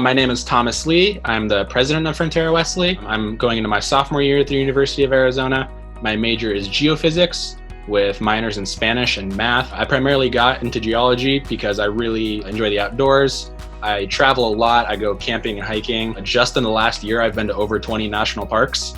My name is Thomas Lee. I'm the president of Frontera Wesley. I'm going into my sophomore year at the University of Arizona. My major is geophysics with minors in Spanish and math. I primarily got into geology because I really enjoy the outdoors. I travel a lot. I go camping and hiking. Just in the last year, I've been to over 20 national parks.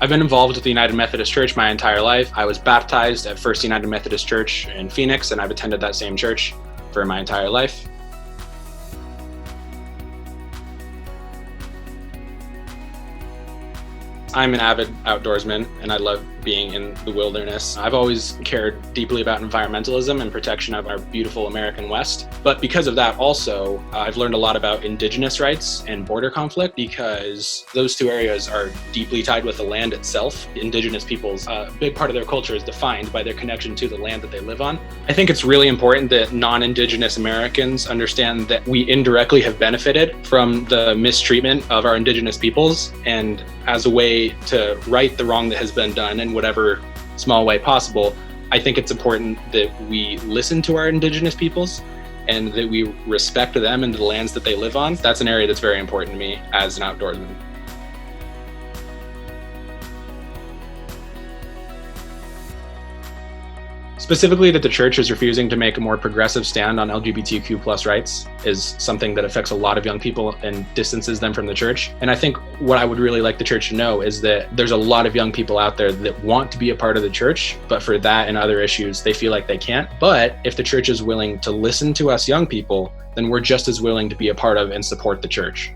I've been involved with the United Methodist Church my entire life. I was baptized at First United Methodist Church in Phoenix, and I've attended that same church for my entire life. I'm an avid outdoorsman, and I love being in the wilderness. I've always cared deeply about environmentalism and protection of our beautiful American West. But because of that also, I've learned a lot about Indigenous rights and border conflict because those two areas are deeply tied with the land itself. Indigenous peoples, a big part of their culture is defined by their connection to the land that they live on. I think it's really important that non-Indigenous Americans understand that we indirectly have benefited from the mistreatment of our Indigenous peoples, and as a way to right the wrong that has been done in whatever small way possible, I think it's important that we listen to our Indigenous peoples and that we respect them and the lands that they live on. That's an area that's very important to me as an outdoorsman. Specifically, that the church is refusing to make a more progressive stand on LGBTQ+ rights is something that affects a lot of young people and distances them from the church. And I think what I would really like the church to know is that there's a lot of young people out there that want to be a part of the church, but for that and other issues, they feel like they can't. But if the church is willing to listen to us young people, then we're just as willing to be a part of and support the church.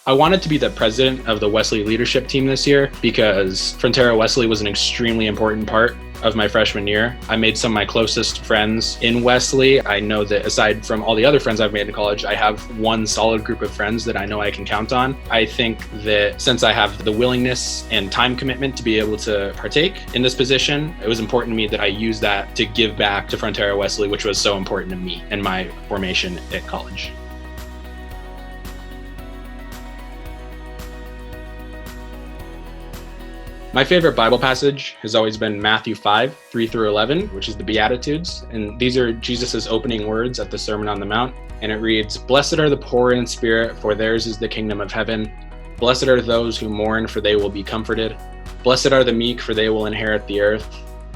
I wanted to be the president of the Wesley leadership team this year because Frontera Wesley was an extremely important part of my freshman year. I made some of my closest friends in Wesley. I know that aside from all the other friends I've made in college, I have one solid group of friends that I know I can count on. I think that since I have the willingness and time commitment to be able to partake in this position, it was important to me that I use that to give back to Frontera Wesley, which was so important to me and my formation at college. My favorite Bible passage has always been Matthew 5, 3-11, which is the Beatitudes. And these are Jesus's opening words at the Sermon on the Mount. And it reads, "Blessed are the poor in spirit, for theirs is the kingdom of heaven. Blessed are those who mourn, for they will be comforted. Blessed are the meek, for they will inherit the earth.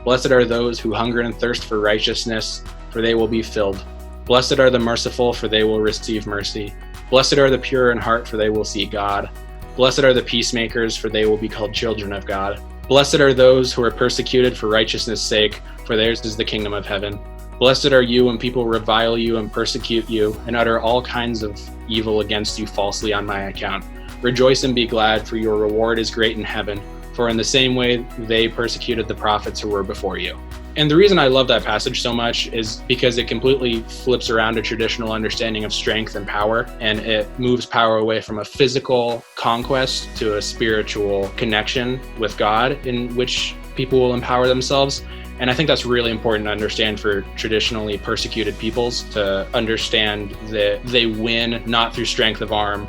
Blessed are those who hunger and thirst for righteousness, for they will be filled. Blessed are the merciful, for they will receive mercy. Blessed are the pure in heart, for they will see God. Blessed are the peacemakers, for they will be called children of God. Blessed are those who are persecuted for righteousness' sake, for theirs is the kingdom of heaven. Blessed are you when people revile you and persecute you and utter all kinds of evil against you falsely on my account. Rejoice and be glad, for your reward is great in heaven, for in the same way they persecuted the prophets who were before you." And the reason I love that passage so much is because it completely flips around a traditional understanding of strength and power, and it moves power away from a physical conquest to a spiritual connection with God in which people will empower themselves. And I think that's really important to understand for traditionally persecuted peoples, to understand that they win not through strength of arm,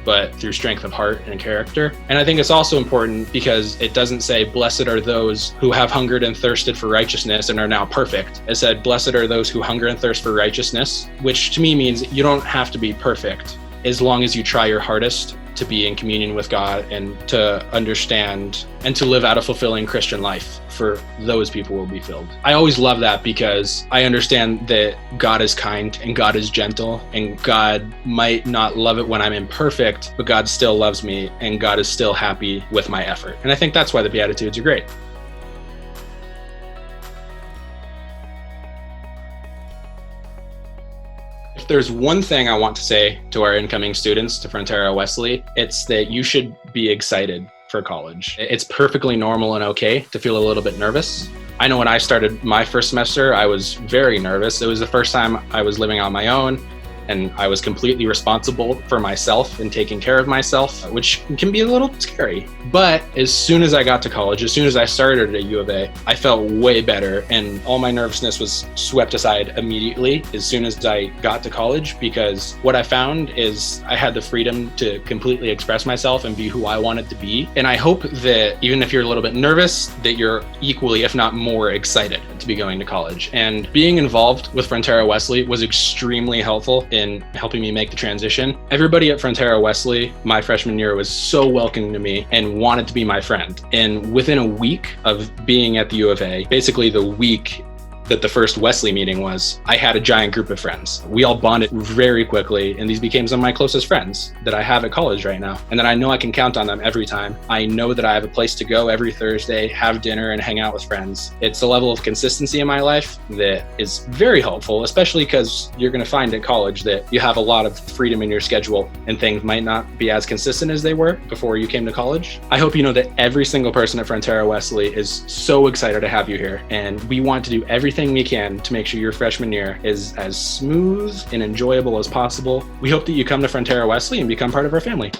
but through strength of heart and character. And I think it's also important because it doesn't say, blessed are those who have hungered and thirsted for righteousness and are now perfect. It said, blessed are those who hunger and thirst for righteousness, which to me means you don't have to be perfect as long as you try your hardest to be in communion with God and to understand and to live out a fulfilling Christian life. For those people will be filled. I always love that because I understand that God is kind and God is gentle, and God might not love it when I'm imperfect, but God still loves me and God is still happy with my effort. And I think that's why the Beatitudes are great. If there's one thing I want to say to our incoming students to Frontera Wesley, it's that you should be excited for college. It's perfectly normal and okay to feel a little bit nervous. I know when I started my first semester, I was very nervous. It was the first time I was living on my own, and I was completely responsible for myself and taking care of myself, which can be a little scary. But as soon as I got to college, as soon as I started at U of A, I felt way better, and all my nervousness was swept aside immediately as soon as I got to college, because what I found is I had the freedom to completely express myself and be who I wanted to be. And I hope that even if you're a little bit nervous, that you're equally, if not more, excited to be going to college. And being involved with Frontera Wesley was extremely helpful in helping me make the transition. Everybody at Frontera Wesley, my freshman year, was so welcoming to me and wanted to be my friend. And within a week of being at the U of A, basically the week that the first Wesley meeting was, I had a giant group of friends. We all bonded very quickly, and these became some of my closest friends that I have at college right now. And then I know I can count on them every time. I know that I have a place to go every Thursday, have dinner, and hang out with friends. It's a level of consistency in my life that is very helpful, especially because you're going to find at college that you have a lot of freedom in your schedule and things might not be as consistent as they were before you came to college. I hope you know that every single person at Frontera Wesley is so excited to have you here, and we want to do everything we can to make sure your freshman year is as smooth and enjoyable as possible. We hope that you come to Frontera Wesley and become part of our family.